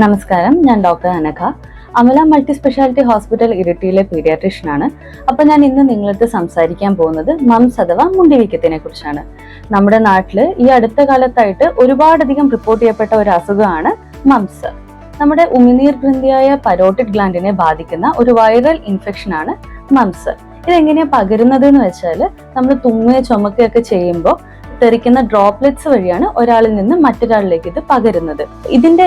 നമസ്കാരം, ഞാൻ doctor Anagha. Amala multi speciality hospital ഇരിട്ടിയിലെ പീഡിയാട്രീഷ്യനാണ്. അപ്പം ഞാൻ ഇന്ന് നിങ്ങളടുത്ത് സംസാരിക്കാൻ പോകുന്നത് മംസ് അഥവാ മുണ്ടിവീക്കത്തിനെ കുറിച്ചാണ്. നമ്മുടെ നാട്ടിൽ ഈ അടുത്ത കാലത്തായിട്ട് ഒരുപാടധികം റിപ്പോർട്ട് ചെയ്യപ്പെട്ട ഒരു അസുഖമാണ് മംസ്. നമ്മുടെ ഉമിനീർ ഗ്രന്ഥിയായ പരോട്ടിഡ് ഗ്ലാൻഡിനെ ബാധിക്കുന്ന ഒരു വൈറൽ ഇൻഫെക്ഷൻ ആണ് മംസ്. ഇതെങ്ങനെയാ പകരുന്നത് എന്ന് വെച്ചാൽ, നമ്മൾ തുമ്മുകയോ ചുമക്കുകയൊക്കെ ചെയ്യുമ്പോൾ തെറിക്കുന്ന ഡ്രോപ്ലെറ്റ്സ് വഴിയാണ് ഒരാളിൽ നിന്ന് മറ്റൊരാളിലേക്ക് ഇത് പകരുന്നത്. ഇതിന്റെ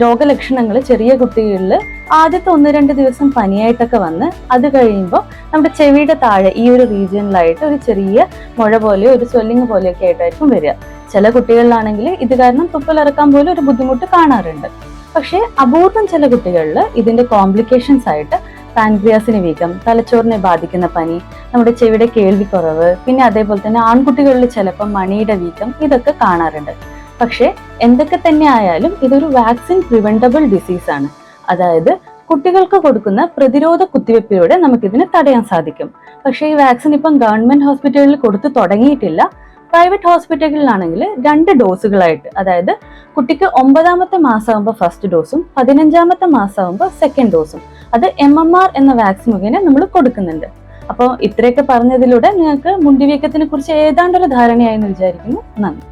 രോഗലക്ഷണങ്ങൾ ചെറിയ കുട്ടികളിൽ ആദ്യത്തെ 1-2 ദിവസം പനിയായിട്ടൊക്കെ വന്ന് അത് കഴിയുമ്പോൾ നമ്മുടെ ചെവിയുടെ താഴെ ഈ ഒരു റീജിയനിലായിട്ട് ഒരു ചെറിയ മുഴ പോലെയോ ഒരു സ്വെല്ലിങ് പോലെയൊക്കെ ആയിട്ടായിരിക്കും വരിക. ചില കുട്ടികളിലാണെങ്കിൽ ഇത് കാരണം തുപ്പലിറക്കാൻ പോലും ഒരു ബുദ്ധിമുട്ട് കാണാറുണ്ട്. പക്ഷേ അപൂർവം ചില കുട്ടികളിൽ ഇതിന്റെ കോംപ്ലിക്കേഷൻസ് ആയിട്ട് പാൻക്രിയാസിന് വീക്കം, തലച്ചോറിനെ ബാധിക്കുന്ന പനി, നമ്മുടെ ചെവിയുടെ കേൾവിക്കുറവ്, പിന്നെ അതേപോലെ തന്നെ ആൺകുട്ടികളിൽ ചിലപ്പോൾ മണിയുടെ വീക്കം, ഇതൊക്കെ കാണാറുണ്ട്. പക്ഷേ എന്തൊക്കെ തന്നെ ആയാലും ഇതൊരു വാക്സിൻ പ്രിവെന്റബിൾ ഡിസീസ് ആണ്. അതായത് കുട്ടികൾക്ക് കൊടുക്കുന്ന പ്രതിരോധ കുത്തിവെപ്പിലൂടെ നമുക്കിതിനെ തടയാൻ സാധിക്കും. പക്ഷേ ഈ വാക്സിൻ ഇപ്പം ഗവൺമെന്റ് ഹോസ്പിറ്റലുകളിൽ കൊടുത്തു തുടങ്ങിയിട്ടില്ല. പ്രൈവറ്റ് ഹോസ്പിറ്റലുകളിലാണെങ്കിൽ 2 ഡോസുകളായിട്ട്, അതായത് കുട്ടിക്ക് 9ാമത്തെ മാസമാകുമ്പോൾ ഫസ്റ്റ് ഡോസും 15ാമത്തെ മാസമാകുമ്പോൾ സെക്കൻഡ് ഡോസും, അത് MMR എന്ന വാക്സിൻ മുഖേന നമ്മൾ കൊടുക്കുന്നുണ്ട്. അപ്പോൾ ഇത്രയൊക്കെ പറഞ്ഞതിലൂടെ നിങ്ങൾക്ക് മുണ്ടിവീക്കത്തിനെ കുറിച്ച് ഏതാണ്ടൊരു ധാരണയായെന്ന് വിചാരിക്കുന്നു. നന്ദി.